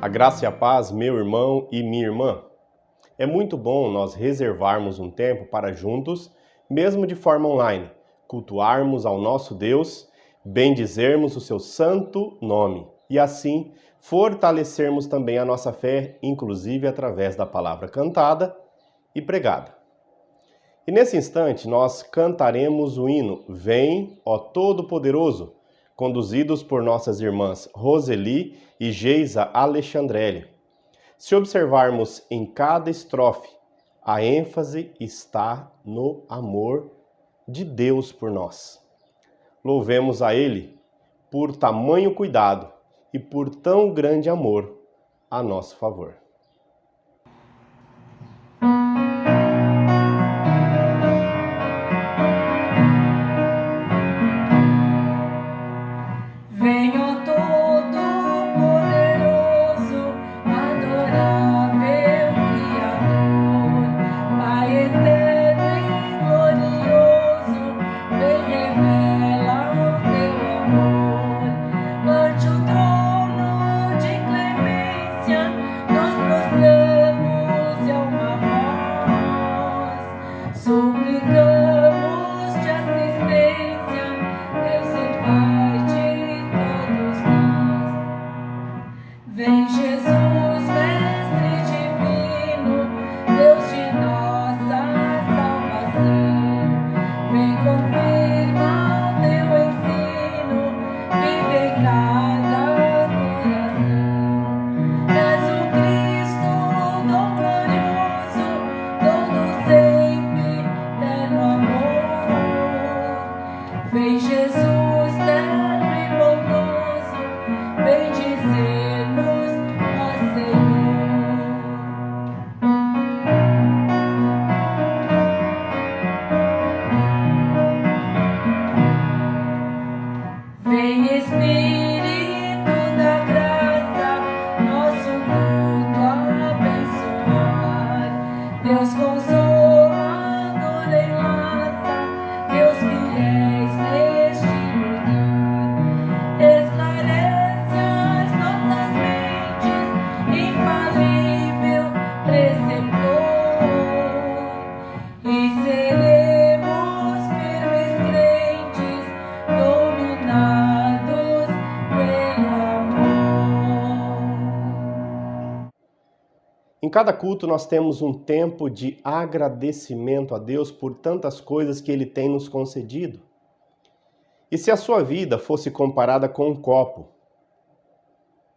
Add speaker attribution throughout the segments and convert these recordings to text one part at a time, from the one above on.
Speaker 1: A graça e a paz, meu irmão e minha irmã. É muito bom nós reservarmos um tempo para juntos, mesmo de forma online, cultuarmos ao nosso Deus, bendizermos o seu santo nome e assim fortalecermos também a nossa fé, inclusive através da palavra cantada e pregada. E nesse instante nós cantaremos o hino Vem, ó Todo-Poderoso, conduzidos por nossas irmãs Roseli e Geisa Alexandrelli. Se observarmos em cada estrofe, a ênfase está no amor de Deus por nós. Louvemos a Ele por tamanho cuidado e por tão grande amor a nosso favor.
Speaker 2: Venha Todo-Poderoso, adorável Criador, Pai eterno e glorioso, vem revela o teu amor. Ante o trono de clemência, nós prostramos e a uma voz suplicamos de assistência, Deus e Pai de todos nós. Vem Jesus, Mestre divino, Deus de nossa salvação. Vem confirmar o teu ensino, vive em cada coração. És o Cristo, dom glorioso, todo sempre, eterno amor. Vem Jesus, terno e bondoso, bendizer-nos, ó Senhor. Vem Espírito da graça, nosso culto abençoar. Deus consolador enlaça, Deus fiéis neste lugar. Esclarece as nossas mentes, infalível preceptor. E seremos firmes crentes, dominados pelo amor.
Speaker 1: Em cada culto nós temos um tempo de agradecimento a Deus por tantas coisas que Ele tem nos concedido. E se a sua vida fosse comparada com um copo,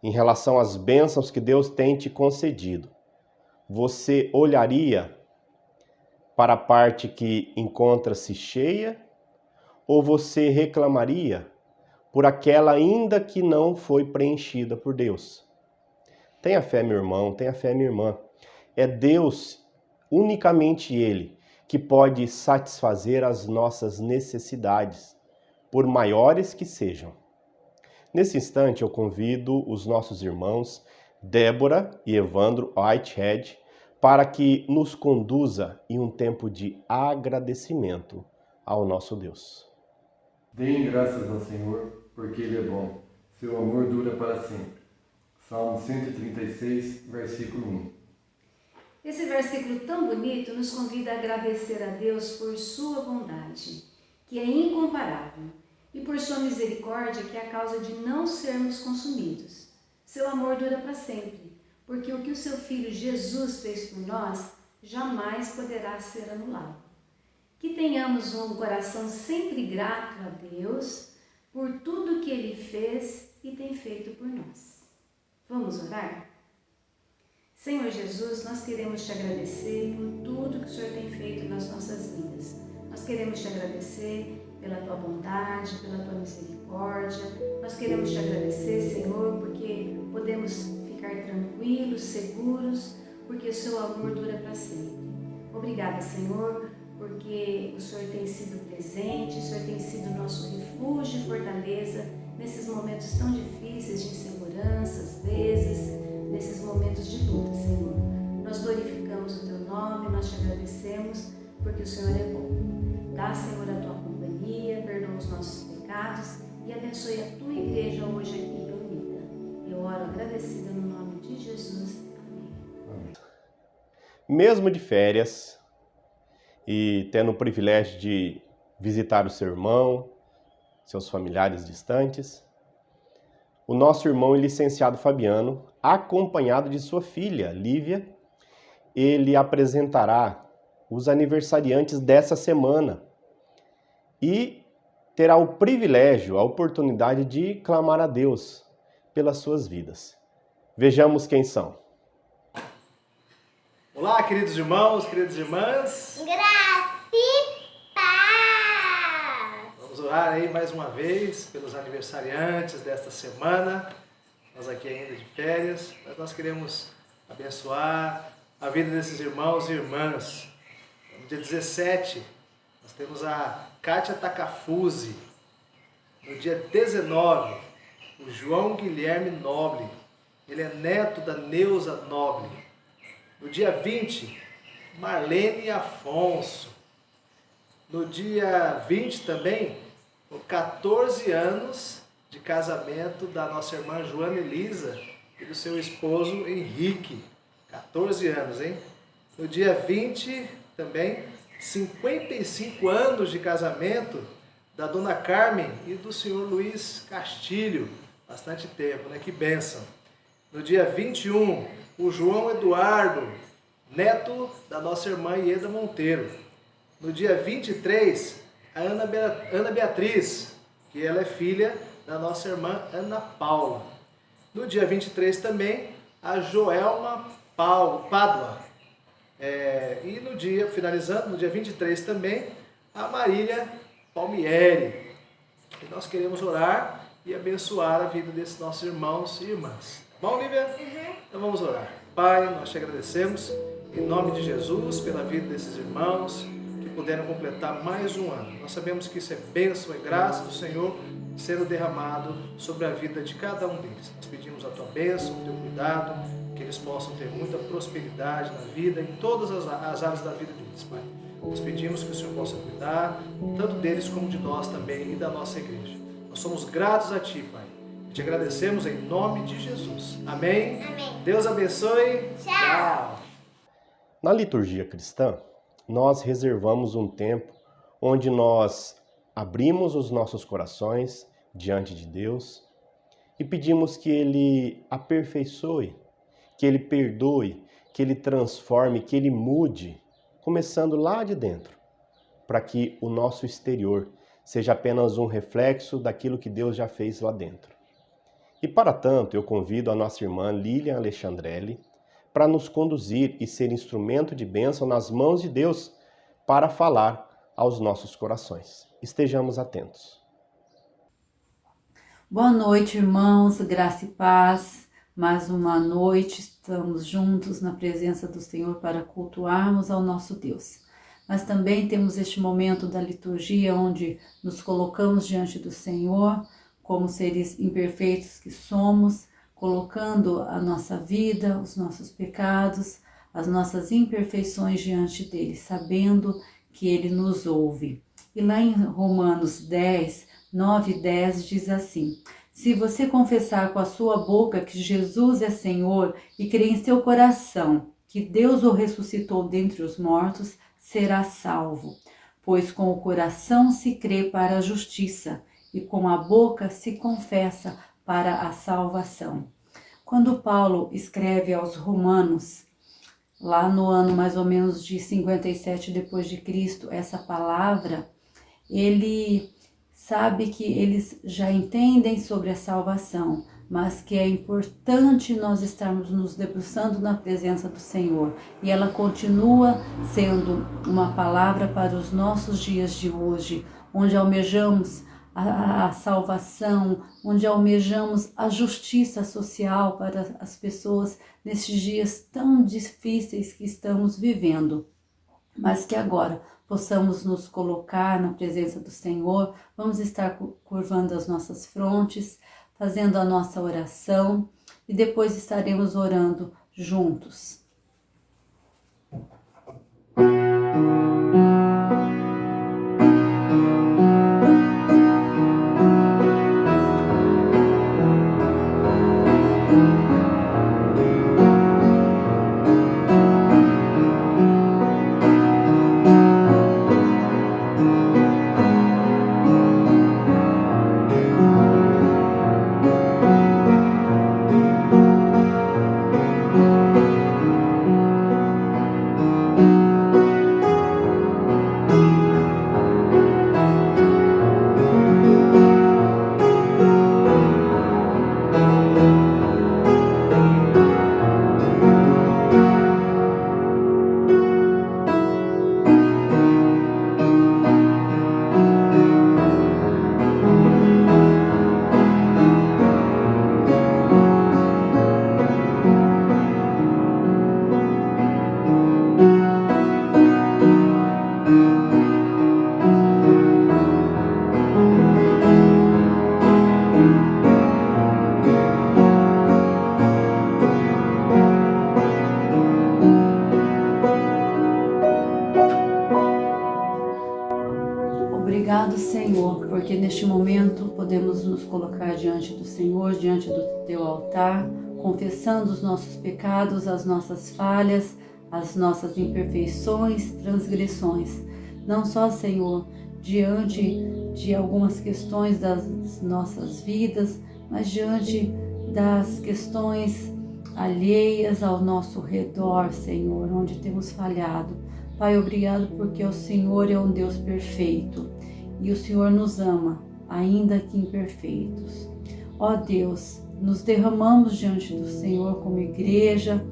Speaker 1: em relação às bênçãos que Deus tem te concedido, você olharia para a parte que encontra-se cheia ou você reclamaria por aquela ainda que não foi preenchida por Deus? Tenha fé, meu irmão, tenha fé, minha irmã. É Deus, unicamente Ele, que pode satisfazer as nossas necessidades, por maiores que sejam. Nesse instante eu convido os nossos irmãos Débora e Evandro Whitehead para que nos conduza em um tempo de agradecimento ao nosso Deus.
Speaker 3: Deem graças ao Senhor, porque Ele é bom. Seu amor dura para sempre. Salmo 136, versículo 1.
Speaker 4: Esse versículo tão bonito nos convida a agradecer a Deus por sua bondade, que é incomparável, e por sua misericórdia, que é a causa de não sermos consumidos. Seu amor dura para sempre, porque o que o seu Filho Jesus fez por nós jamais poderá ser anulado. Que tenhamos um coração sempre grato a Deus por tudo que Ele fez e tem feito por nós. Vamos orar? Senhor Jesus, nós queremos te agradecer por tudo que o Senhor tem feito nas nossas vidas. Nós queremos te agradecer pela tua bondade, pela tua misericórdia. Nós queremos te agradecer, Senhor, porque podemos ficar tranquilos, seguros, porque o seu amor dura para sempre. Obrigada, Senhor, porque o Senhor tem sido presente, o Senhor tem sido nosso refúgio e fortaleza nesses momentos tão difíceis de insegurança, às vezes, nesses momentos de luta, Senhor. Nós glorificamos o teu nome, nós te agradecemos, porque o Senhor é bom. Dá, Senhor, a tua companhia, perdoa os nossos pecados e abençoe a tua igreja hoje aqui reunida. Eu oro agradecida no nome de Jesus. Amém.
Speaker 1: Mesmo de férias e tendo o privilégio de visitar o seu irmão, seus familiares distantes, o nosso irmão e licenciado Fabiano, acompanhado de sua filha, Lívia, ele apresentará os aniversariantes dessa semana e terá o privilégio, a oportunidade de clamar a Deus pelas suas vidas. Vejamos quem são.
Speaker 5: Olá, queridos irmãos, queridas irmãs.
Speaker 6: Graça e paz!
Speaker 5: Vamos orar aí mais uma vez pelos aniversariantes desta semana. Nós aqui ainda de férias, mas nós queremos abençoar a vida desses irmãos e irmãs. No dia 17, nós temos a Kátia Takafuzzi. No dia 19, o João Guilherme Noble. Ele é neto da Neuza Noble. No dia 20, Marlene Afonso. No dia 20 também, 14 anos de casamento da nossa irmã Joana Elisa e do seu esposo Henrique. 14 anos, hein? No dia 20 também, 55 anos de casamento da dona Carmen e do senhor Luiz Castilho. Bastante tempo, né? Que bênção. No dia 21, o João Eduardo, neto da nossa irmã Ieda Monteiro. No dia 23, a Ana Beatriz, que ela é filha da nossa irmã Ana Paula. No dia 23 também, a Joelma Pádua. E no dia, finalizando, no dia 23 também, a Marília Palmieri. E nós queremos orar e abençoar a vida desses nossos irmãos e irmãs. Bom, Lívia? Então vamos orar. Pai, nós te agradecemos em nome de Jesus pela vida desses irmãos que puderam completar mais um ano. Nós sabemos que isso é bênção e graça do Senhor sendo derramado sobre a vida de cada um deles. Nós pedimos a tua bênção, o teu cuidado, que eles possam ter muita prosperidade na vida, em todas as áreas da vida deles, Pai. Nós pedimos que o Senhor possa cuidar, tanto deles como de nós também e da nossa igreja. Nós somos gratos a Ti, Pai. E te agradecemos em nome de Jesus. Amém?
Speaker 6: Amém.
Speaker 5: Deus abençoe. Tchau.
Speaker 1: Na liturgia cristã, nós reservamos um tempo onde nós abrimos os nossos corações diante de Deus e pedimos que Ele aperfeiçoe, que Ele perdoe, que Ele transforme, que Ele mude, começando lá de dentro, para que o nosso exterior seja apenas um reflexo daquilo que Deus já fez lá dentro. E para tanto, eu convido a nossa irmã Lilian Alexandrelli para nos conduzir e ser instrumento de bênção nas mãos de Deus para falar aos nossos corações. Estejamos atentos.
Speaker 7: Boa noite, irmãos, graça e paz. Mais uma noite, estamos juntos na presença do Senhor para cultuarmos ao nosso Deus. Mas também temos este momento da liturgia onde nos colocamos diante do Senhor, como seres imperfeitos que somos, colocando a nossa vida, os nossos pecados, as nossas imperfeições diante dele, sabendo que ele nos ouve. E lá em Romanos 10, 9 e 10 diz assim: se você confessar com a sua boca que Jesus é Senhor e crer em seu coração que Deus o ressuscitou dentre os mortos, será salvo. Pois com o coração se crê para a justiça e com a boca se confessa para a salvação. Quando Paulo escreve aos Romanos, lá no ano mais ou menos de 57 depois de Cristo, essa palavra, ele sabe que eles já entendem sobre a salvação, mas que é importante nós estarmos nos debruçando na presença do Senhor. E ela continua sendo uma palavra para os nossos dias de hoje, onde almejamos a salvação, onde almejamos a justiça social para as pessoas nesses dias tão difíceis que estamos vivendo. Mas que agora possamos nos colocar na presença do Senhor, vamos estar curvando as nossas frontes, fazendo a nossa oração e depois estaremos orando juntos. porque neste momento podemos nos colocar diante do Senhor, diante do teu altar, confessando os nossos pecados, as nossas falhas, as nossas imperfeições, transgressões. Não só, Senhor, diante de algumas questões das nossas vidas, mas diante das questões alheias ao nosso redor, Senhor, onde temos falhado. Pai, obrigado porque o Senhor é um Deus perfeito e o Senhor nos ama, ainda que imperfeitos. Ó Deus, nos derramamos diante do Senhor como igreja,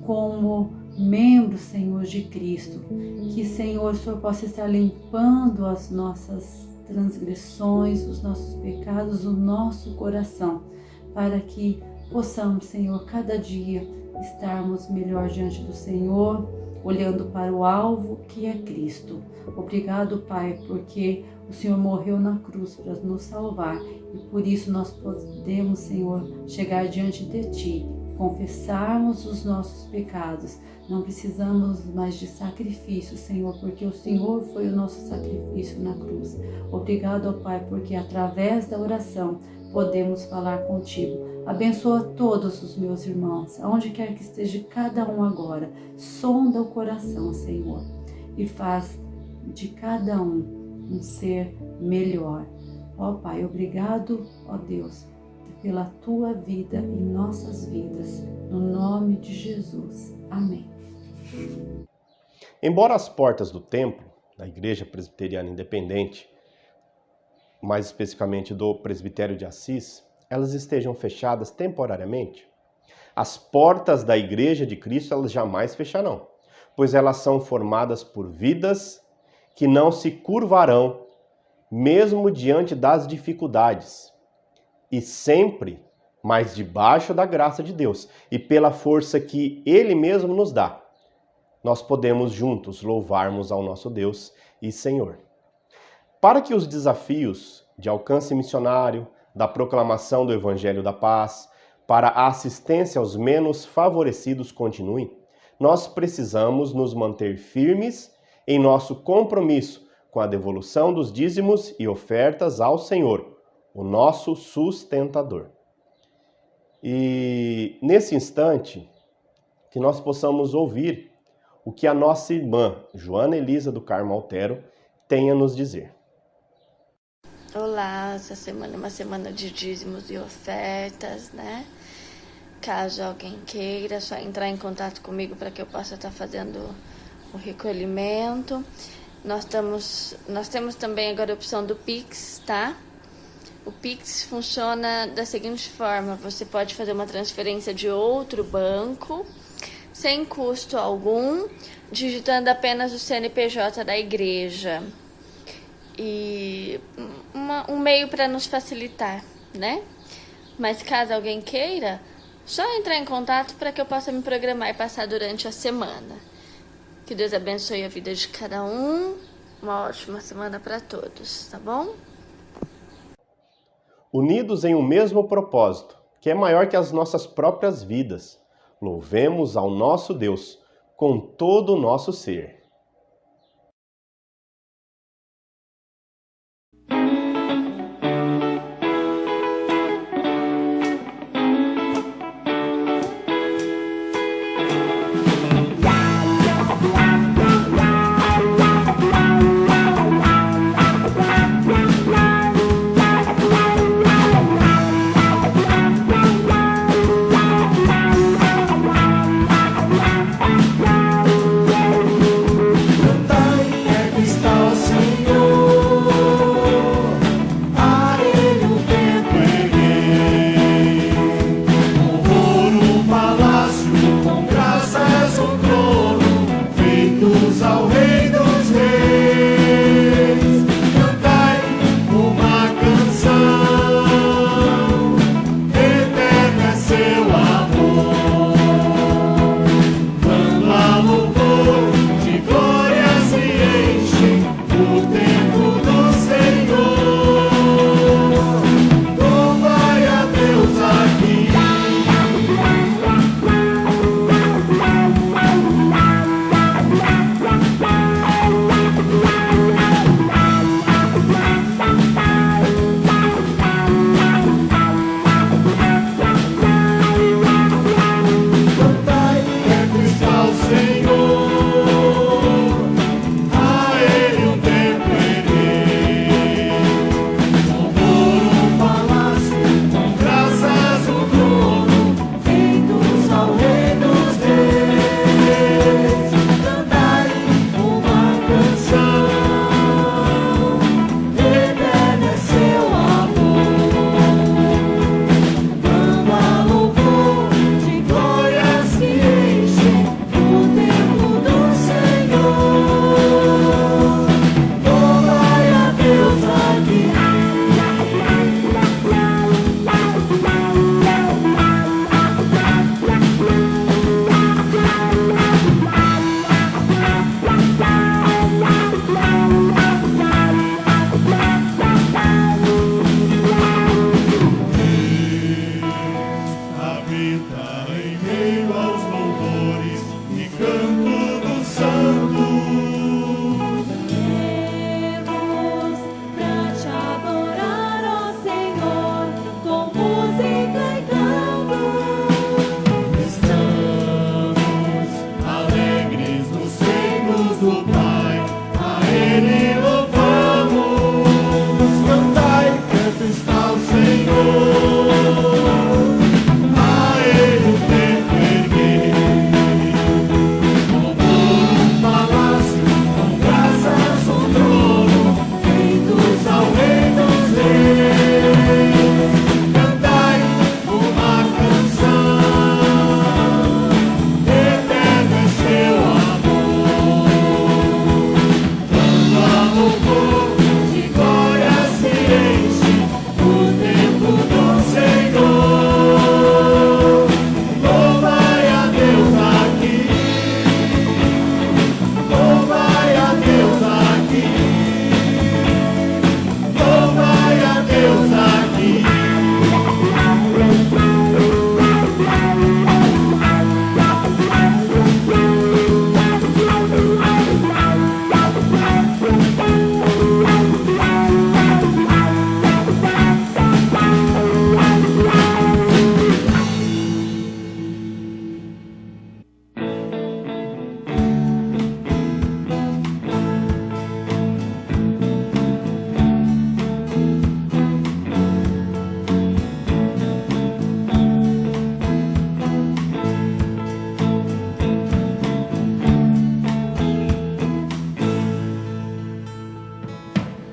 Speaker 7: como membros, Senhor, de Cristo. Que, Senhor, o Senhor possa estar limpando as nossas transgressões, os nossos pecados, o nosso coração, para que possamos, Senhor, cada dia estarmos melhor diante do Senhor, olhando para o alvo que é Cristo. Obrigado, Pai, porque o Senhor morreu na cruz para nos salvar e por isso nós podemos, Senhor, chegar diante de Ti, confessarmos os nossos pecados. Não precisamos mais de sacrifício, Senhor, porque o Senhor foi o nosso sacrifício na cruz. Obrigado, ó Pai, porque através da oração podemos falar contigo. Abençoa todos os meus irmãos, aonde quer que esteja cada um agora. Sonda o coração, Senhor, e faz de cada um ser melhor. Ó Pai, obrigado, ó Deus, pela Tua vida em nossas vidas, no nome de Jesus. Amém.
Speaker 1: Embora as portas do templo, da Igreja Presbiteriana Independente, mais especificamente do Presbitério de Assis, elas estejam fechadas temporariamente, as portas da Igreja de Cristo elas jamais fecharão, pois elas são formadas por vidas que não se curvarão, mesmo diante das dificuldades, e sempre mais debaixo da graça de Deus e pela força que Ele mesmo nos dá. Nós podemos juntos louvarmos ao nosso Deus e Senhor. Para que os desafios de alcance missionário, da proclamação do Evangelho da Paz, para a assistência aos menos favorecidos continuem, nós precisamos nos manter firmes em nosso compromisso com a devolução dos dízimos e ofertas ao Senhor, o nosso sustentador. E nesse instante, que nós possamos ouvir o que a nossa irmã Joana Elisa do Carmo Altero tem a nos dizer.
Speaker 6: Olá, essa semana é uma semana de dízimos e ofertas, né? Caso alguém queira, é só entrar em contato comigo para que eu possa estar fazendo o recolhimento. Nós temos também agora a opção do Pix, tá? O Pix funciona da seguinte forma: você pode fazer uma transferência de outro banco, sem custo algum, digitando apenas o CNPJ da igreja. E um meio para nos facilitar, né? Mas caso alguém queira, só entrar em contato para que eu possa me programar e passar durante a semana. Que Deus abençoe a vida de cada um. Uma ótima semana para todos, tá bom?
Speaker 1: Unidos em um mesmo propósito, que é maior que as nossas próprias vidas, louvemos ao nosso Deus com todo o nosso ser.
Speaker 8: meio aos louvores e canto dos santos.
Speaker 2: Viemos pra te adorar, ó Senhor, com música e canto.
Speaker 8: Estamos alegres nos feitos do Pai, a Ele louvamos. Cantai, canto está o Senhor, a Ele o tempo erguei. Louvor um palácio, com graças um trono, feitos ao Rei dos Reis. Cantai uma canção, eterno é seu amor. Quando a louvor de glória se enche o templo do Senhor, louvai a Deus aqui, louvai a Deus aqui, louvai a Deus aqui.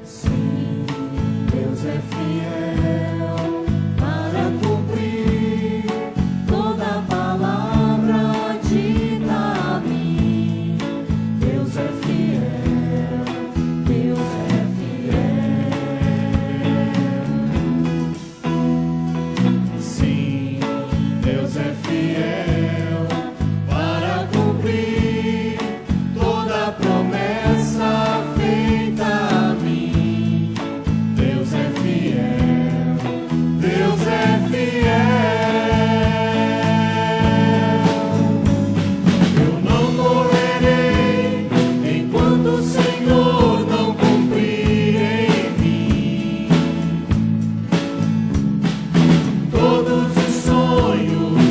Speaker 8: Sim, Deus é fiel para cumprir toda palavra dita a mim. Deus é fiel, Deus é fiel. Sim, Deus é fiel para cumprir toda promessa feita a mim. Deus é fiel, Deus é fiel. Eu não morrerei enquanto o Senhor não cumprir em mim todos os sonhos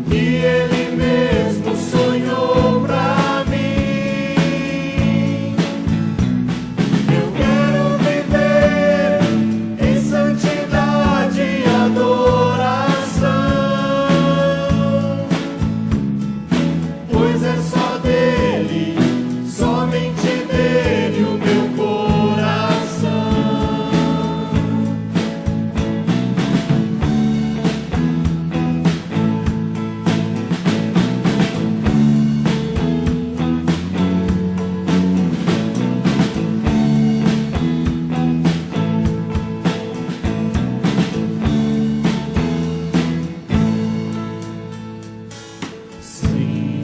Speaker 8: que Ele mesmo sonhou pra mim. Eu quero viver em santidade e adoração, pois é só dele, somente dele o meu coração. Sim,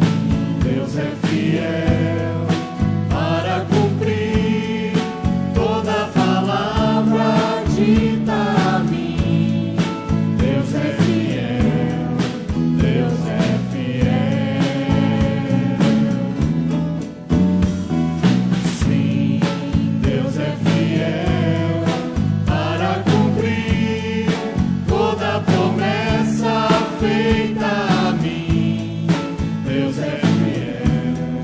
Speaker 8: Deus é fiel para cumprir toda palavra dita a mim. Deus é fiel, Deus é fiel. Sim, Deus é fiel para cumprir toda promessa feita a mim. Deus é fiel,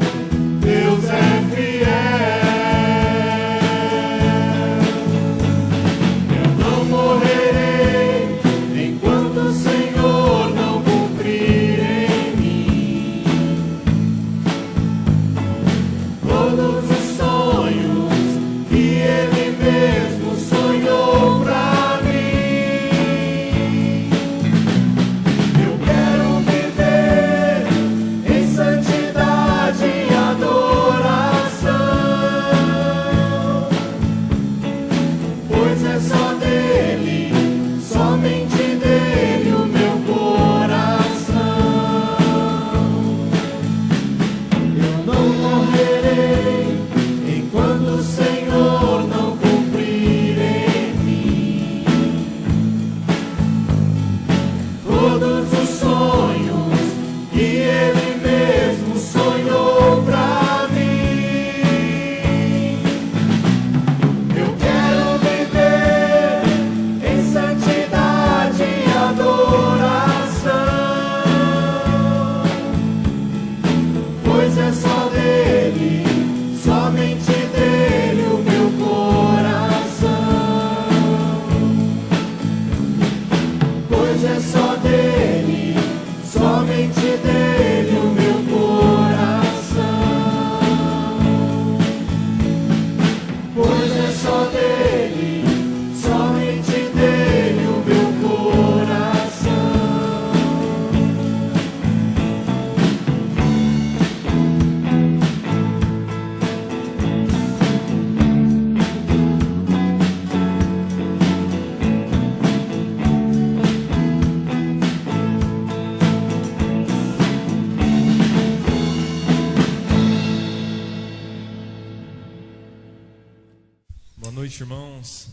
Speaker 9: noite, irmãos.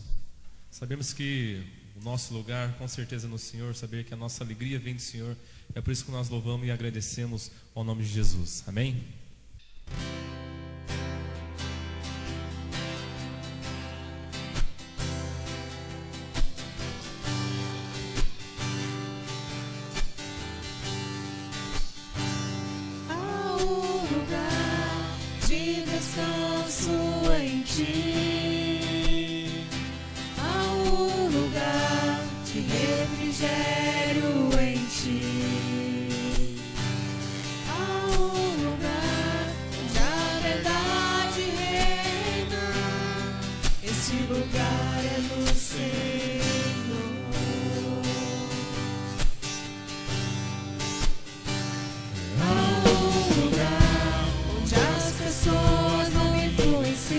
Speaker 9: Sabemos que o nosso lugar, com certeza, é no Senhor. Saber que a nossa alegria vem do Senhor. É por isso que nós louvamos e agradecemos ao nome de Jesus. Amém?
Speaker 2: Há um lugar de descanso em ti, há um lugar de refrigério em ti, há um lugar onde a verdade reina. Esse lugar é do Senhor. Há um lugar onde as pessoas não influenciam.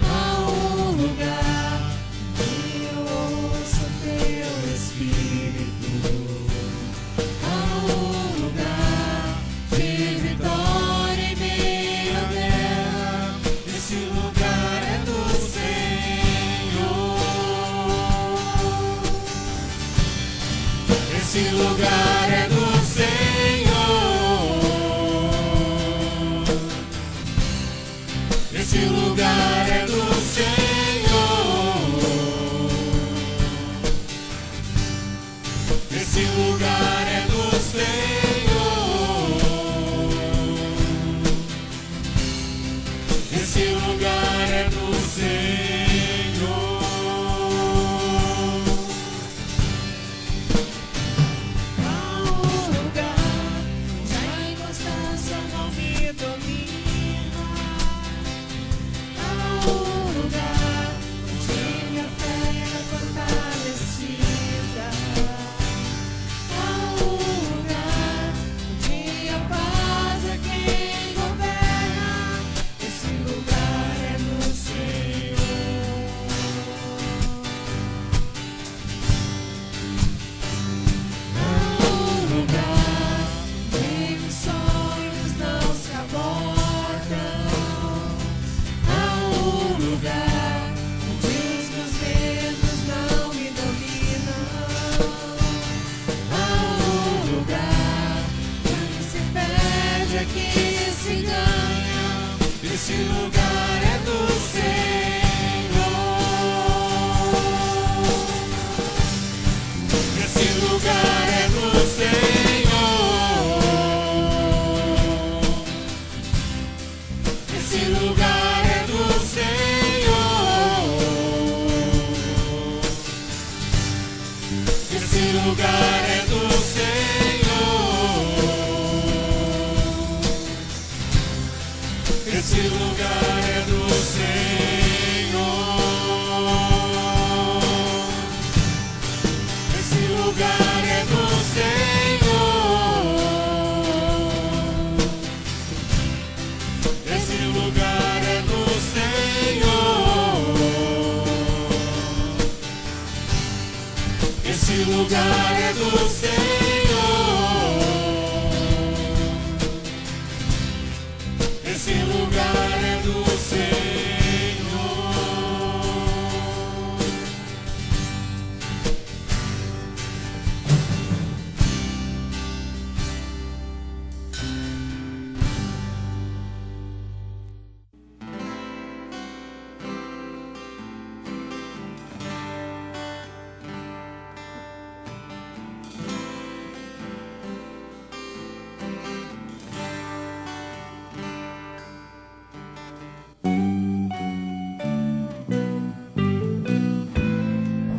Speaker 2: Há um lugar que eu ouço teu Espírito. Há um lugar de vitória em meio à guerra. Esse lugar é do Senhor. Esse lugar é do Senhor. Esse lugar é do Senhor. Esse lugar é do Senhor. Esse lugar é do Senhor. Há um lugar onde a inconstância não me domina. Há um lugar onde minha fé é fortalecida. Há um lugar onde a paz é quem governa. Esse lugar é do Senhor. Há um lugar onde os sonhos não se abortam. Há um lugar onde os meus medos não me dominam. Há um lugar onde se perde é que se ganha. Esse lugar é do Senhor. Esse lugar é do Senhor. Esse lugar é do Senhor. Esse lugar é do Senhor. Esse lugar é do Senhor. Esse lugar é do Senhor. Esse lugar é do Senhor. Esse lugar é do Senhor. Esse lugar é do Senhor.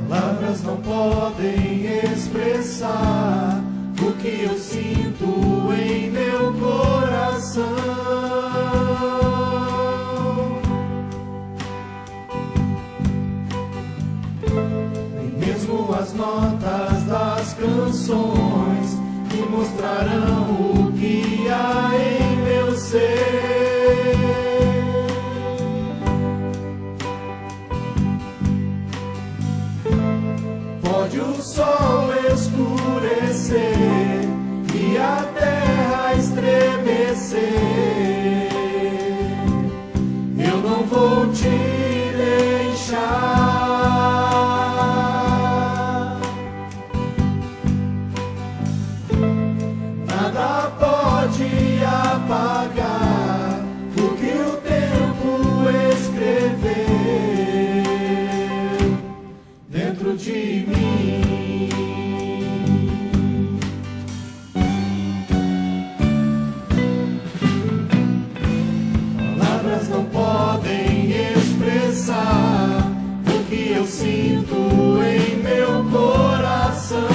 Speaker 8: Palavras não podem expressar o que eu sinto em meu coração. Nem mesmo as notas das canções me mostrarão o que há em meu ser. Pode o sol escurecer e a terra estremecer, eu não vou te pode apagar o que o tempo escreveu dentro de mim. Palavras não podem expressar o que eu sinto em meu coração.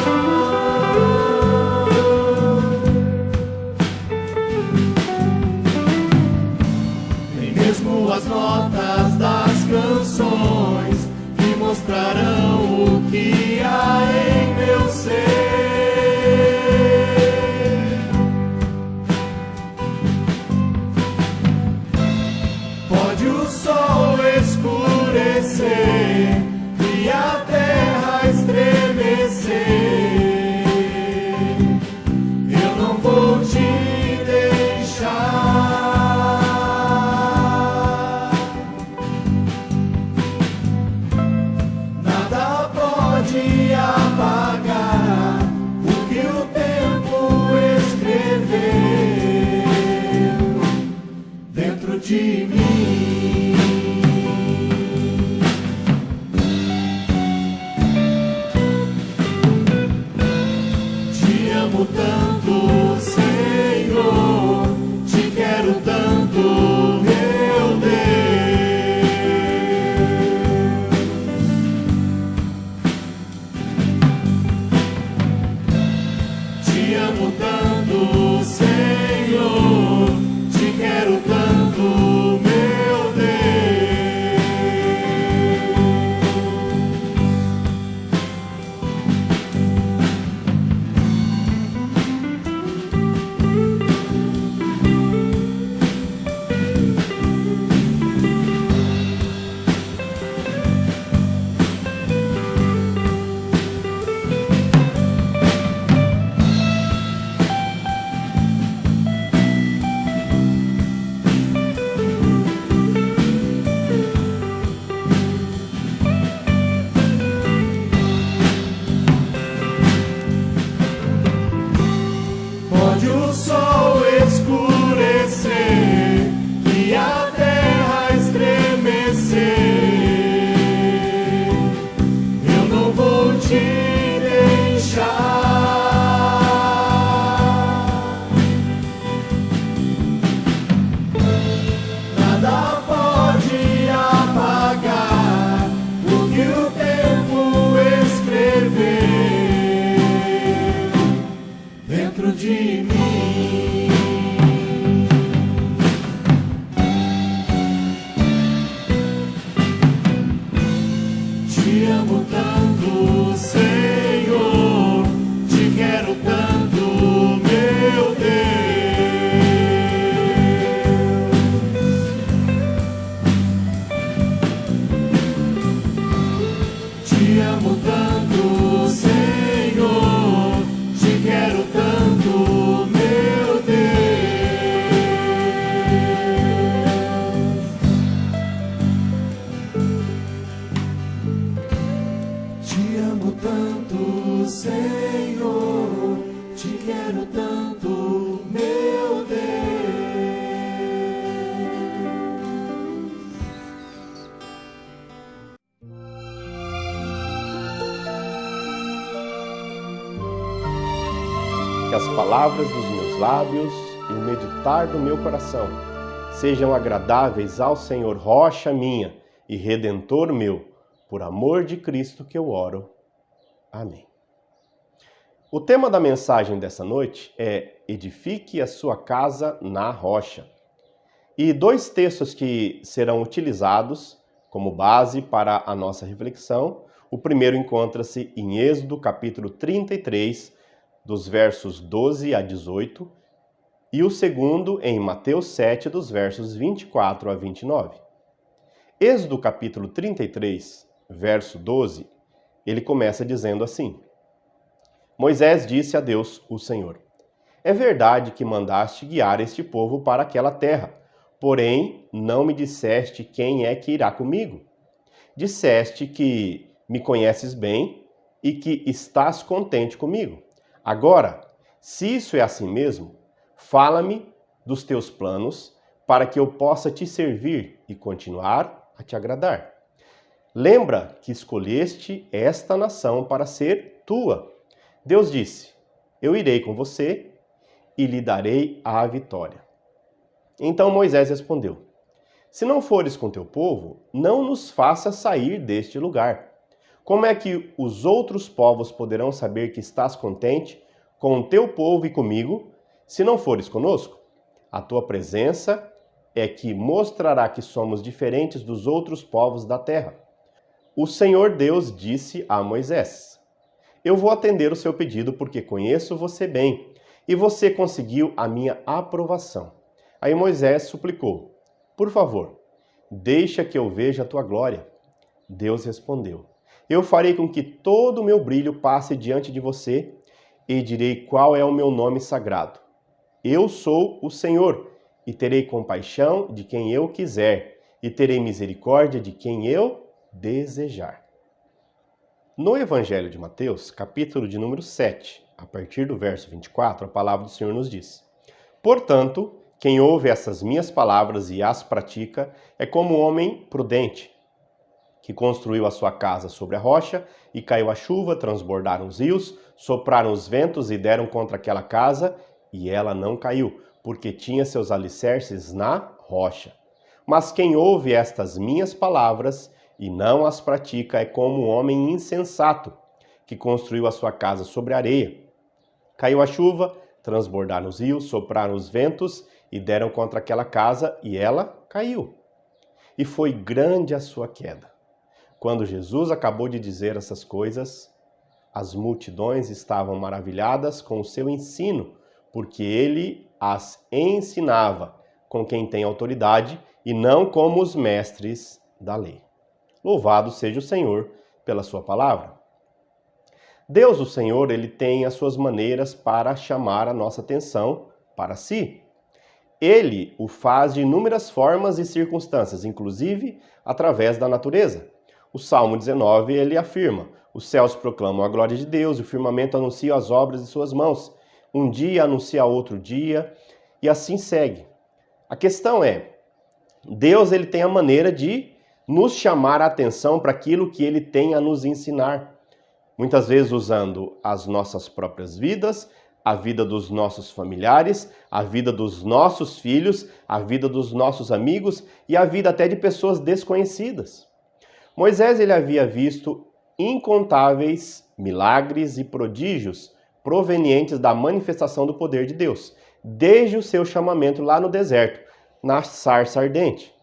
Speaker 8: Nem mesmo as notas das canções me mostrarão o que há em meu ser. Pode o sol escurecer e a terra estremecer, eu não vou te deixar. Nada pode apagar o que o tempo escreveu dentro de mim. Te amo tanto, Senhor, te quero tanto, meu Deus. Te amo tanto, Senhor, te quero tanto, meu Deus. Pode o sol escurecer e a terra estremecer, eu não vou te deixar. Nada pode apagar o que o tempo escreveu dentro de mim. Te amo tanto, Senhor, te quero tanto, meu Deus. Te amo tanto, Senhor, te quero tanto, meu Deus. Te amo tanto, Senhor, te quero tanto, meu Deus.
Speaker 1: Que as palavras dos meus lábios e o meditar do meu coração sejam agradáveis ao Senhor, rocha minha e redentor meu, por amor de Cristo que eu oro. Amém. O tema da mensagem dessa noite é Edifique a sua casa na rocha. E dois textos que serão utilizados como base para a nossa reflexão. O primeiro encontra-se em Êxodo, capítulo 33, dos versos 12 a 18, e o segundo em Mateus 7, dos versos 24 a 29. Êxodo capítulo 33, verso 12, ele começa dizendo assim: Moisés disse a Deus, o Senhor: É verdade que mandaste guiar este povo para aquela terra, porém não me disseste quem é que irá comigo. Disseste que me conheces bem e que estás contente comigo. Agora, se isso é assim mesmo, fala-me dos teus planos, para que eu possa te servir e continuar a te agradar. Lembra que escolheste esta nação para ser tua. Deus disse: eu irei com você e lhe darei a vitória. Então Moisés respondeu: se não fores com teu povo, não nos faças sair deste lugar. Como é que os outros povos poderão saber que estás contente com o teu povo e comigo, se não fores conosco? A tua presença é que mostrará que somos diferentes dos outros povos da terra. O Senhor Deus disse a Moisés: eu vou atender o seu pedido porque conheço você bem e você conseguiu a minha aprovação. Aí Moisés suplicou: por favor, deixa que eu veja a tua glória. Deus respondeu: eu farei com que todo o meu brilho passe diante de você e direi qual é o meu nome sagrado. Eu sou o Senhor e terei compaixão de quem eu quiser e terei misericórdia de quem eu desejar. No Evangelho de Mateus, capítulo de número 7, a partir do verso 24, a palavra do Senhor nos diz: portanto, quem ouve essas minhas palavras e as pratica é como um homem prudente, que construiu a sua casa sobre a rocha, e caiu a chuva, transbordaram os rios, sopraram os ventos e deram contra aquela casa, e ela não caiu, porque tinha seus alicerces na rocha. Mas quem ouve estas minhas palavras e não as pratica é como um homem insensato, que construiu a sua casa sobre a areia. Caiu a chuva, transbordaram os rios, sopraram os ventos e deram contra aquela casa, e ela caiu. E foi grande a sua queda. Quando Jesus acabou de dizer essas coisas, as multidões estavam maravilhadas com o seu ensino, porque ele as ensinava com quem tem autoridade e não como os mestres da lei. Louvado seja o Senhor pela sua palavra. Deus, o Senhor, ele tem as suas maneiras para chamar a nossa atenção para si. Ele o faz de inúmeras formas e circunstâncias, inclusive através da natureza. O Salmo 19, ele afirma: os céus proclamam a glória de Deus, e o firmamento anuncia as obras de suas mãos. Um dia anuncia outro dia, e assim segue. A questão é, Deus ele tem a maneira de nos chamar a atenção para aquilo que ele tem a nos ensinar. Muitas vezes usando as nossas próprias vidas, a vida dos nossos familiares, a vida dos nossos filhos, a vida dos nossos amigos e a vida até de pessoas desconhecidas. Moisés ele havia visto incontáveis milagres e prodígios provenientes da manifestação do poder de Deus, desde o seu chamamento lá no deserto, na sarça ardente.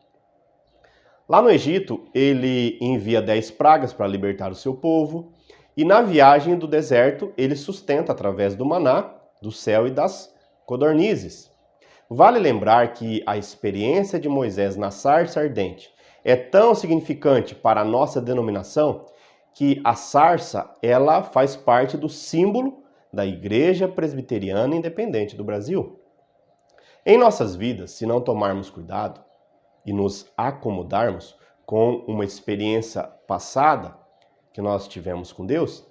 Speaker 1: Lá no Egito, ele envia 10 pragas para libertar o seu povo, e na viagem do deserto, ele sustenta através do maná, do céu e das codornizes. Vale lembrar que a experiência de Moisés na sarça ardente é tão significante para a nossa denominação que a sarça ela faz parte do símbolo da Igreja Presbiteriana Independente do Brasil. Em nossas vidas, se não tomarmos cuidado e nos acomodarmos com uma experiência passada que nós tivemos com Deus,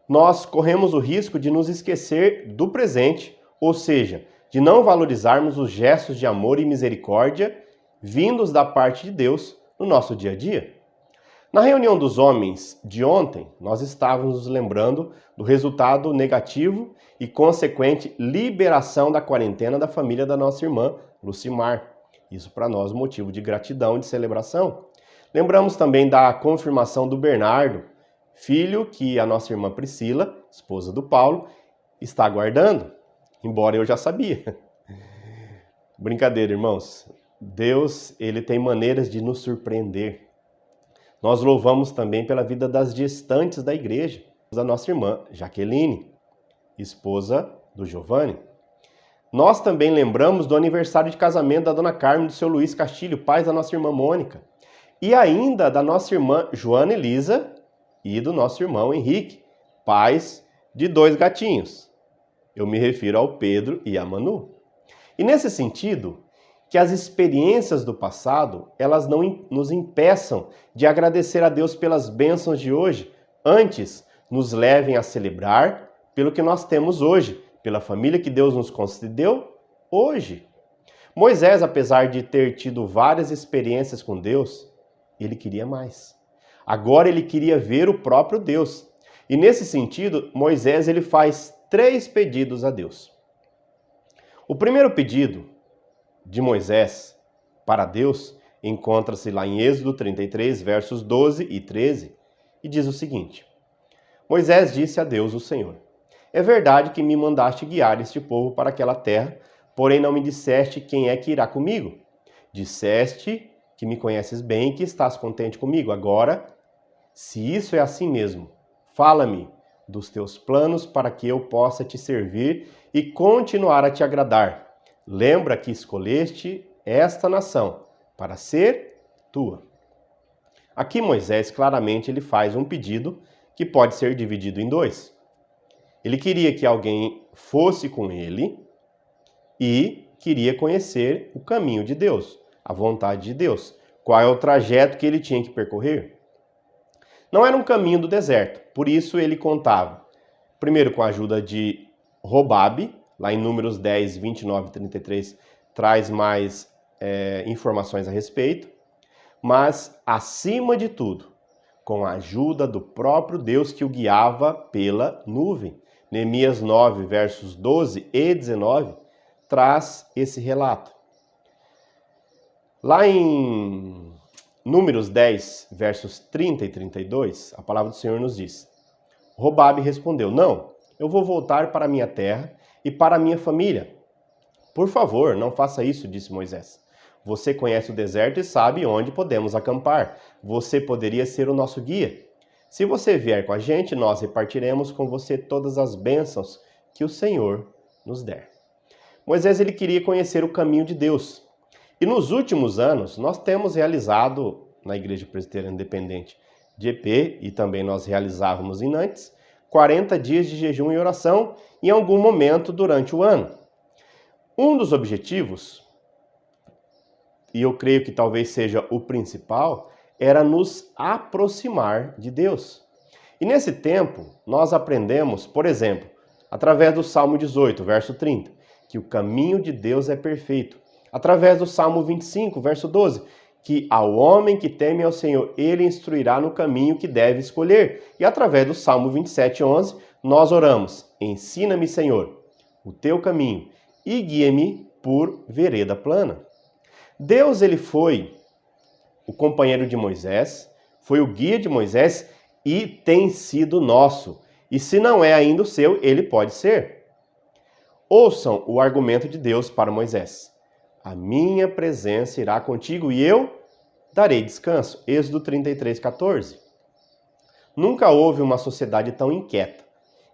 Speaker 1: nós corremos o risco de nos esquecer do presente, ou seja, de não valorizarmos os gestos de amor e misericórdia vindos da parte de Deus no nosso dia a dia. Na reunião dos homens de ontem, nós estávamos nos lembrando do resultado negativo e consequente liberação da quarentena da família da nossa irmã Lucimar. Isso para nós motivo de gratidão e de celebração. Lembramos também da confirmação do Bernardo, filho que a nossa irmã Priscila, esposa do Paulo, está aguardando, embora eu já sabia. Brincadeira, irmãos. Deus, ele tem maneiras de nos surpreender. Nós louvamos também pela vida das gestantes da igreja, da nossa irmã Jaqueline, esposa do Giovanni. Nós também lembramos do aniversário de casamento da dona Carmen e do seu Luiz Castilho, pais da nossa irmã Mônica. E ainda da nossa irmã Joana Elisa e do nosso irmão Henrique, pais de 2 gatinhos. Eu me refiro ao Pedro e a Manu. E nesse sentido, que as experiências do passado, elas não nos impeçam de agradecer a Deus pelas bênçãos de hoje, antes nos levem a celebrar pelo que nós temos hoje, pela família que Deus nos concedeu hoje. Moisés, apesar de ter tido várias experiências com Deus, ele queria mais. Agora ele queria ver o próprio Deus. E nesse sentido, Moisés ele faz 3 pedidos a Deus. O primeiro pedido de Moisés para Deus encontra-se lá em Êxodo 33, versos 12 e 13, e diz o seguinte: Moisés disse a Deus, o Senhor: é verdade que me mandaste guiar este povo para aquela terra, porém não me disseste quem é que irá comigo. Disseste que me conheces bem e que estás contente comigo. Agora, se isso é assim mesmo, fala-me dos teus planos para que eu possa te servir e continuar a te agradar. Lembra que escolheste esta nação para ser tua. Aqui Moisés claramente ele faz um pedido que pode ser dividido em 2. Ele queria que alguém fosse com ele e queria conhecer o caminho de Deus, a vontade de Deus. Qual é o trajeto que ele tinha que percorrer? Não era um caminho do deserto, por isso ele contava, primeiro com a ajuda de Robabe, lá em Números 10, 29 e 33, traz mais informações a respeito, mas, acima de tudo, com a ajuda do próprio Deus que o guiava pela nuvem. Neemias 9, versos 12 e 19, traz esse relato. Lá em Números 10, versos 30 e 32, a palavra do Senhor nos diz: Robabe respondeu: não, eu vou voltar para a minha terra e para a minha família. Por favor, não faça isso, disse Moisés. Você conhece o deserto e sabe onde podemos acampar. Você poderia ser o nosso guia. Se você vier com a gente, nós repartiremos com você todas as bênçãos que o Senhor nos der. Moisés ele queria conhecer o caminho de Deus. E nos últimos anos, nós temos realizado, na Igreja Presbiteriana Independente de EP, e também nós realizávamos em Nantes, 40 dias de jejum e oração em algum momento durante o ano. Um dos objetivos, e eu creio que talvez seja o principal, era nos aproximar de Deus. E nesse tempo, nós aprendemos, por exemplo, através do Salmo 18, verso 30, que o caminho de Deus é perfeito. Através do Salmo 25, verso 12, que ao homem que teme ao Senhor, ele instruirá no caminho que deve escolher. E através do Salmo 27, 11, nós oramos: ensina-me, Senhor, o teu caminho e guia-me por vereda plana. Deus, ele foi o companheiro de Moisés, foi o guia de Moisés e tem sido nosso. E se não é ainda o seu, ele pode ser. Ouçam o argumento de Deus para Moisés: a minha presença irá contigo e eu darei descanso. Êxodo 33, 14. Nunca houve uma sociedade tão inquieta.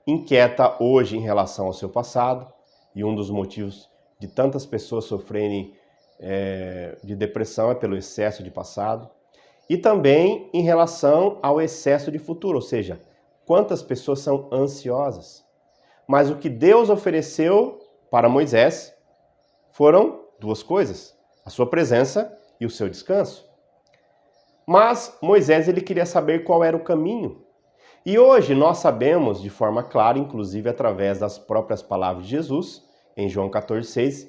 Speaker 1: Inquieta hoje em relação ao seu passado, e um dos motivos de tantas pessoas sofrerem de depressão é pelo excesso de passado, e também em relação ao excesso de futuro, ou seja, quantas pessoas são ansiosas. Mas o que Deus ofereceu para Moisés foram 2 coisas: a sua presença e o seu descanso. Mas Moisés ele queria saber qual era o caminho. E hoje nós sabemos de forma clara, inclusive através das próprias palavras de Jesus, em João 14,6,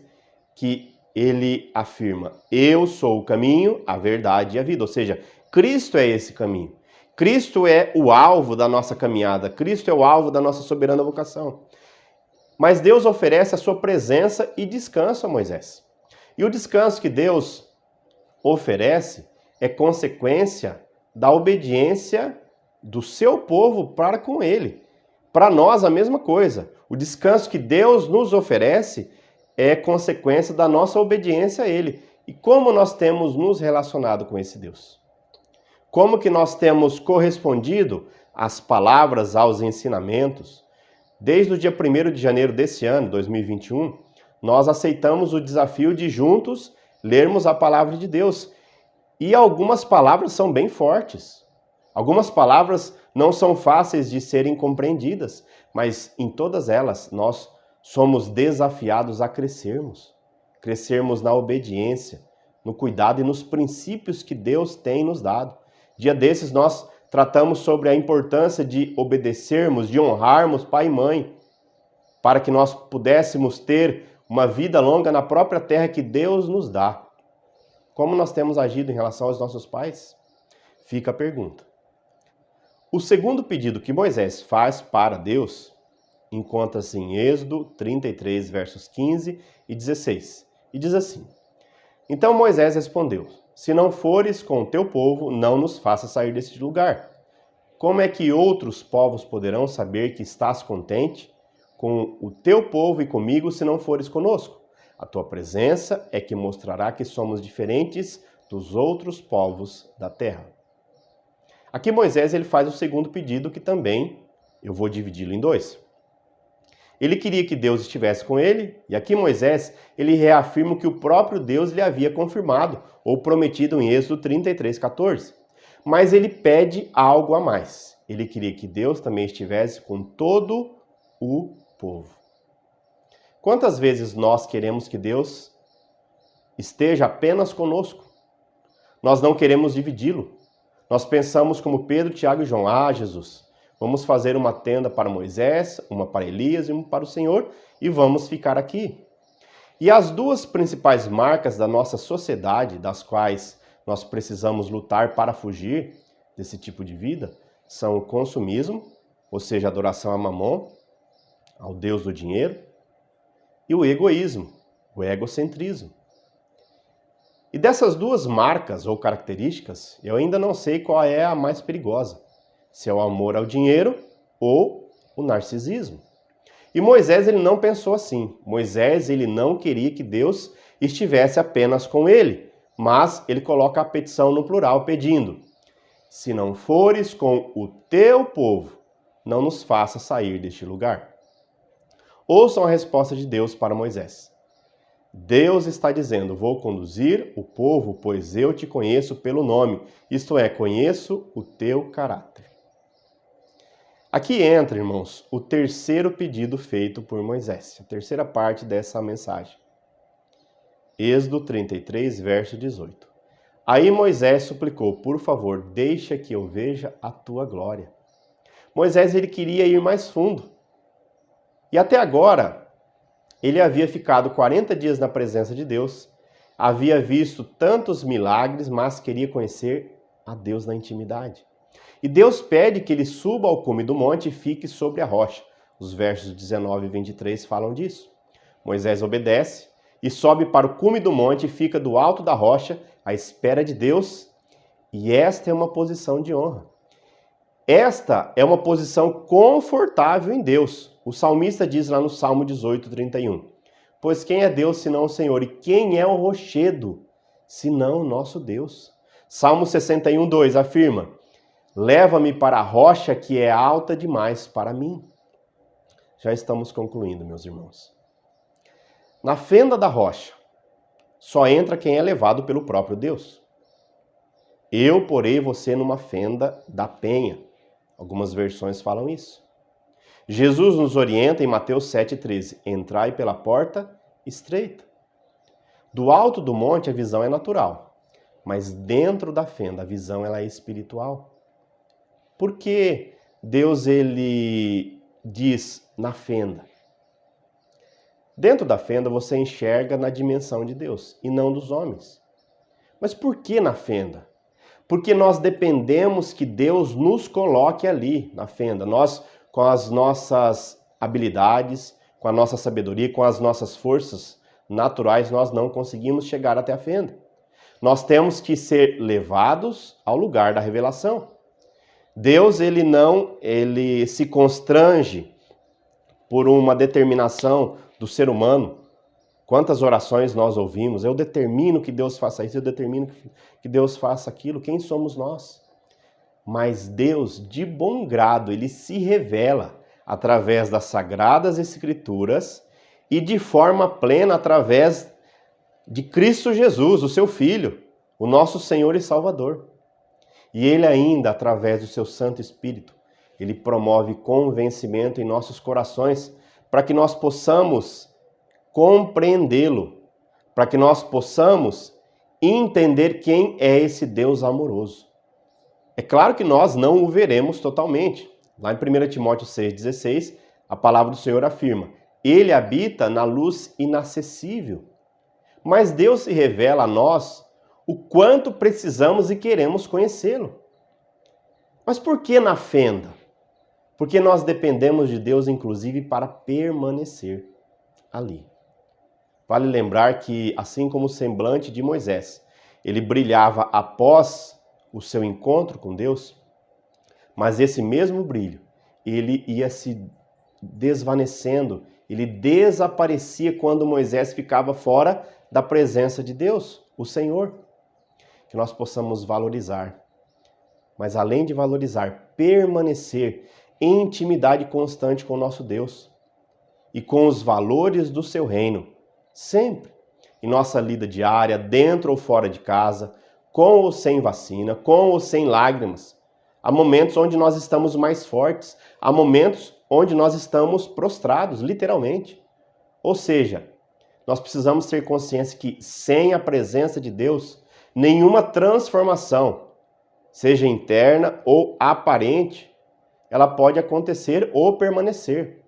Speaker 1: que ele afirma: eu sou o caminho, a verdade e a vida. Ou seja, Cristo é esse caminho. Cristo é o alvo da nossa caminhada. Cristo é o alvo da nossa soberana vocação. Mas Deus oferece a sua presença e descanso a Moisés. E o descanso que Deus oferece é consequência da obediência do seu povo para com ele. Para nós, a mesma coisa. O descanso que Deus nos oferece é consequência da nossa obediência a ele. E como nós temos nos relacionado com esse Deus? Como que nós temos correspondido às palavras, aos ensinamentos? Desde o dia 1º de janeiro desse ano, 2021, nós aceitamos o desafio de juntos lermos a palavra de Deus. E algumas palavras são bem fortes. Algumas palavras não são fáceis de serem compreendidas, mas em todas elas nós somos desafiados a crescermos. Crescermos na obediência, no cuidado e nos princípios que Deus tem nos dado. Dia desses nós tratamos sobre a importância de obedecermos, de honrarmos pai e mãe, para que nós pudéssemos ter uma vida longa na própria terra que Deus nos dá. Como nós temos agido em relação aos nossos pais? Fica a pergunta. O segundo pedido que Moisés faz para Deus encontra-se em Êxodo 33, versos 15 e 16. E diz assim: Então Moisés respondeu: Se não fores com o teu povo, não nos faça sair deste lugar. Como é que outros povos poderão saber que estás contente com o teu povo e comigo se não fores conosco? A tua presença é que mostrará que somos diferentes dos outros povos da terra. Aqui Moisés ele faz o segundo pedido, que também eu vou dividi-lo em dois. Ele queria que Deus estivesse com ele, e aqui Moisés ele reafirma que o próprio Deus lhe havia confirmado ou prometido em Êxodo 33, 14. Mas ele pede algo a mais. Ele queria que Deus também estivesse com todo o povo. Quantas vezes nós queremos que Deus esteja apenas conosco? Nós não queremos dividi-lo. Nós pensamos como Pedro, Tiago e João: Jesus, vamos fazer uma tenda para Moisés, uma para Elias e uma para o Senhor e vamos ficar aqui. E as duas principais marcas da nossa sociedade, das quais nós precisamos lutar para fugir desse tipo de vida, são o consumismo, ou seja, a adoração a Mamon, ao Deus do dinheiro, e o egoísmo, o egocentrismo. E dessas duas marcas ou características, eu ainda não sei qual é a mais perigosa, se é o amor ao dinheiro ou o narcisismo. E Moisés ele não pensou assim. Moisés ele não queria que Deus estivesse apenas com ele, mas ele coloca a petição no plural, pedindo: se não fores com o teu povo, não nos faça sair deste lugar. Ouçam a resposta de Deus para Moisés. Deus está dizendo: vou conduzir o povo, pois eu te conheço pelo nome, isto é, conheço o teu caráter. Aqui entra, irmãos, o terceiro pedido feito por Moisés, a terceira parte dessa mensagem. Êxodo 33, verso 18. Aí Moisés suplicou: por favor, deixa que eu veja a tua glória. Moisés ele queria ir mais fundo. E até agora, ele havia ficado 40 dias na presença de Deus, havia visto tantos milagres, mas queria conhecer a Deus na intimidade. E Deus pede que ele suba ao cume do monte e fique sobre a rocha. Os versos 19 e 23 falam disso. Moisés obedece e sobe para o cume do monte e fica do alto da rocha à espera de Deus. E esta é uma posição de honra. Esta é uma posição confortável em Deus. O salmista diz lá no Salmo 18, 31. Pois quem é Deus senão o Senhor? E quem é o rochedo senão o nosso Deus? Salmo 61, 2 afirma: leva-me para a rocha que é alta demais para mim. Já estamos concluindo, meus irmãos. Na fenda da rocha, só entra quem é levado pelo próprio Deus. Eu porei você numa fenda da penha. Algumas versões falam isso. Jesus nos orienta em Mateus 7,13. Entrai pela porta estreita. Do alto do monte a visão é natural, mas dentro da fenda a visão ela é espiritual. Por que Deus ele diz na fenda? Dentro da fenda você enxerga na dimensão de Deus e não dos homens. Mas por que na fenda? Porque nós dependemos que Deus nos coloque ali na fenda. Nós, com as nossas habilidades, com a nossa sabedoria, com as nossas forças naturais, nós não conseguimos chegar até a fenda. Nós temos que ser levados ao lugar da revelação. Deus ele se constrange por uma determinação do ser humano. Quantas orações nós ouvimos? Eu determino que Deus faça isso, eu determino que Deus faça aquilo. Quem somos nós? Mas Deus, de bom grado, ele se revela através das Sagradas Escrituras e de forma plena através de Cristo Jesus, o seu Filho, o nosso Senhor e Salvador. E ele ainda, através do seu Santo Espírito, ele promove convencimento em nossos corações para que nós possamos compreendê-lo, para que nós possamos entender quem é esse Deus amoroso. É claro que nós não o veremos totalmente. Lá em 1 Timóteo 6,16, a palavra do Senhor afirma: Ele habita na luz inacessível. Mas Deus se revela a nós o quanto precisamos e queremos conhecê-lo. Mas por que na fenda? Porque nós dependemos de Deus, inclusive, para permanecer ali. Vale lembrar que, assim como o semblante de Moisés, ele brilhava após o seu encontro com Deus, mas esse mesmo brilho, ele ia se desvanecendo, ele desaparecia quando Moisés ficava fora da presença de Deus, o Senhor. Que nós possamos valorizar, mas além de valorizar, permanecer em intimidade constante com o nosso Deus e com os valores do seu reino, sempre, em nossa lida diária, dentro ou fora de casa, com ou sem vacina, com ou sem lágrimas. Há momentos onde nós estamos mais fortes, há momentos onde nós estamos prostrados, literalmente. Ou seja, nós precisamos ter consciência que sem a presença de Deus, nenhuma transformação, seja interna ou aparente, ela pode acontecer ou permanecer.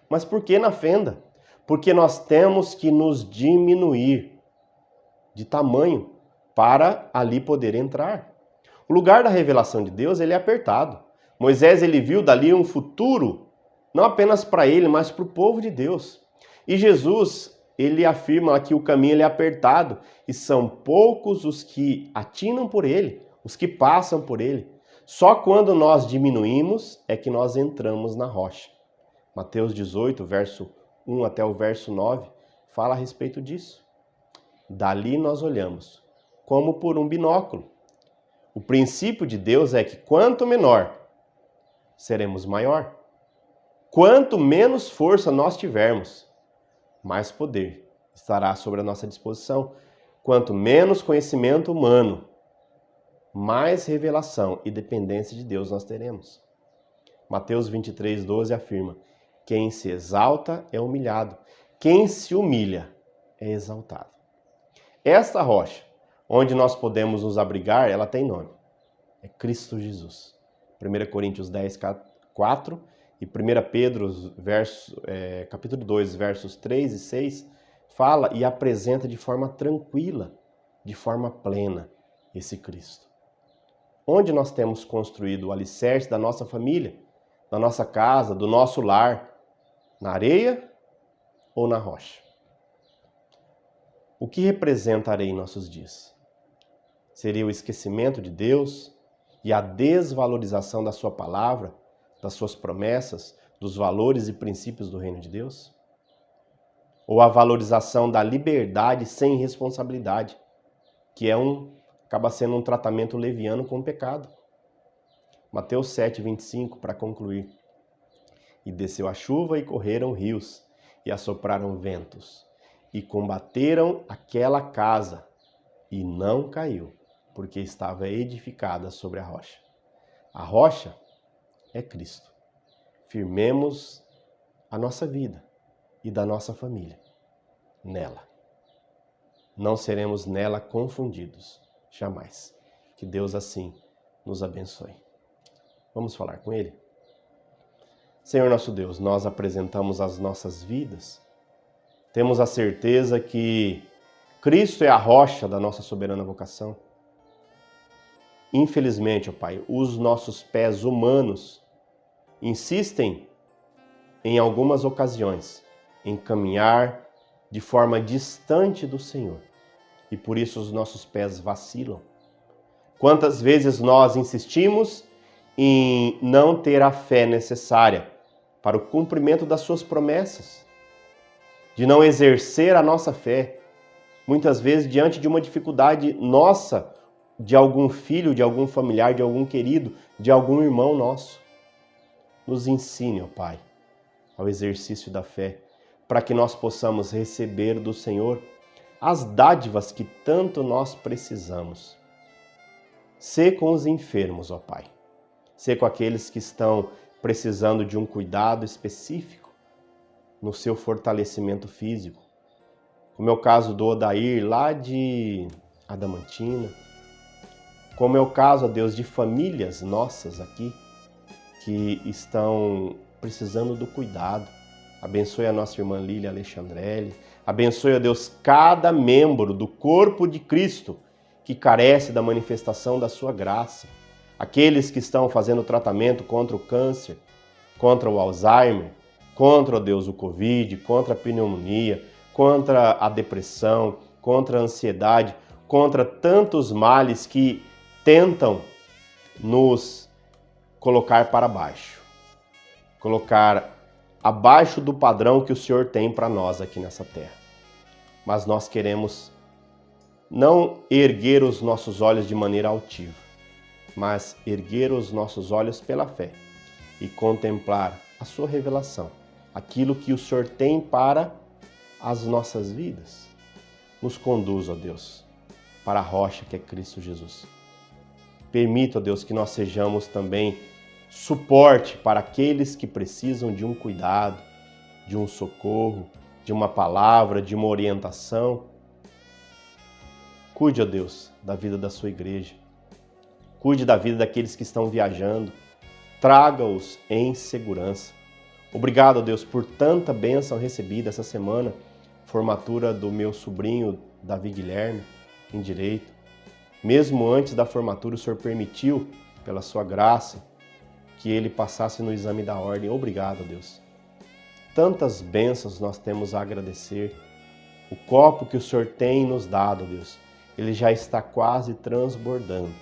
Speaker 1: Mas por que na fenda? Porque nós temos que nos diminuir de tamanho para ali poder entrar. O lugar da revelação de Deus, ele é apertado. Moisés, ele viu dali um futuro, não apenas para ele, mas para o povo de Deus. E Jesus, ele afirma que o caminho ele é apertado e são poucos os que atinam por ele, os que passam por ele. Só quando nós diminuímos é que nós entramos na rocha. Mateus 18, verso 1 até o verso 9, fala a respeito disso. Dali nós olhamos, como por um binóculo. O princípio de Deus é que quanto menor, seremos maior. Quanto menos força nós tivermos, mais poder estará sobre a nossa disposição. Quanto menos conhecimento humano, mais revelação e dependência de Deus nós teremos. Mateus 23, 12 afirma: quem se exalta é humilhado, quem se humilha é exaltado. Esta rocha, onde nós podemos nos abrigar, ela tem nome. É Cristo Jesus. 1 Coríntios 10, 4 e 1 Pedro, capítulo 2, versos 3 e 6, fala e apresenta de forma tranquila, de forma plena, esse Cristo. Onde nós temos construído o alicerce da nossa família, da nossa casa, do nosso lar? Na areia ou na rocha? O que representa a areia em nossos dias? Seria o esquecimento de Deus e a desvalorização da sua palavra, das suas promessas, dos valores e princípios do reino de Deus? Ou a valorização da liberdade sem responsabilidade, que acaba sendo um tratamento leviano com o pecado? Mateus 7, 25, para concluir. E desceu a chuva e correram rios, e assopraram ventos, e combateram aquela casa, e não caiu, porque estava edificada sobre a rocha. A rocha é Cristo. Firmemos a nossa vida e da nossa família nela. Não seremos nela confundidos, jamais. Que Deus assim nos abençoe. Vamos falar com Ele? Senhor nosso Deus, nós apresentamos as nossas vidas. Temos a certeza que Cristo é a rocha da nossa soberana vocação. Infelizmente, ó Pai, os nossos pés humanos insistem, em algumas ocasiões, em caminhar de forma distante do Senhor. E por isso os nossos pés vacilam. Quantas vezes nós insistimos em não ter a fé necessária para o cumprimento das suas promessas, de não exercer a nossa fé, muitas vezes diante de uma dificuldade nossa, de algum filho, de algum familiar, de algum querido, de algum irmão nosso. Nos ensine, ó Pai, ao exercício da fé, para que nós possamos receber do Senhor as dádivas que tanto nós precisamos. Sê com os enfermos, ó Pai. Sê com aqueles que estão precisando de um cuidado específico no seu fortalecimento físico. Como é o caso do Odair, lá de Adamantina. Como é o caso, ó Deus, de famílias nossas aqui, que estão precisando do cuidado. Abençoe a nossa irmã Lília Alexandrelli. Abençoe, ó Deus, cada membro do corpo de Cristo que carece da manifestação da sua graça. Aqueles que estão fazendo tratamento contra o câncer, contra o Alzheimer, contra, ó Deus, o Covid, contra a pneumonia, contra a depressão, contra a ansiedade, contra tantos males que tentam nos colocar para baixo. Colocar abaixo do padrão que o Senhor tem para nós aqui nessa terra. Mas nós queremos não erguer os nossos olhos de maneira altiva, mas erguer os nossos olhos pela fé e contemplar a sua revelação, aquilo que o Senhor tem para as nossas vidas. Nos conduz, ó Deus, para a rocha que é Cristo Jesus. Permita, ó Deus, que nós sejamos também suporte para aqueles que precisam de um cuidado, de um socorro, de uma palavra, de uma orientação. Cuide, ó Deus, da vida da sua igreja. Cuide da vida daqueles que estão viajando. Traga-os em segurança. Obrigado, ó Deus, por tanta bênção recebida essa semana. Formatura do meu sobrinho, Davi Guilherme, em Direito. Mesmo antes da formatura, o Senhor permitiu, pela sua graça, que ele passasse no exame da ordem. Obrigado, Deus. Tantas bênçãos nós temos a agradecer. O copo que o Senhor tem nos dado, Deus, ele já está quase transbordando.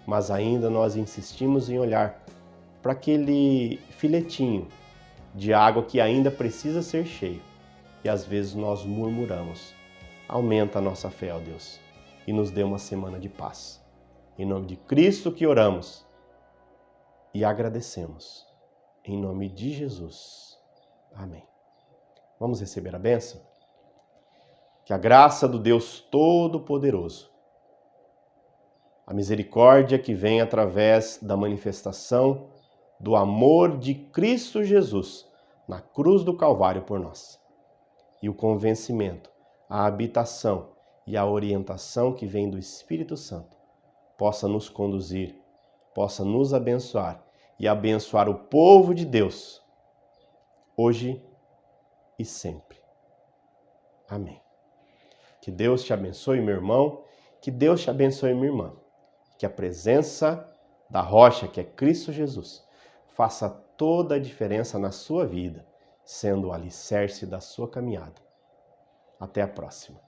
Speaker 1: Mas ainda nós insistimos em olhar para aquele filetinho de água que ainda precisa ser cheio. E às vezes nós murmuramos. Aumenta a nossa fé, ó Deus, e nos dê uma semana de paz. Em nome de Cristo que oramos e agradecemos. Em nome de Jesus. Amém. Vamos receber a bênção? Que a graça do Deus Todo-Poderoso, a misericórdia que vem através da manifestação do amor de Cristo Jesus na cruz do Calvário por nós, e o convencimento, a habitação e a orientação que vem do Espírito Santo possa nos conduzir, possa nos abençoar e abençoar o povo de Deus, hoje e sempre. Amém. Que Deus te abençoe, meu irmão, que Deus te abençoe, minha irmã. Que a presença da rocha, que é Cristo Jesus, faça toda a diferença na sua vida, sendo o alicerce da sua caminhada. Até a próxima.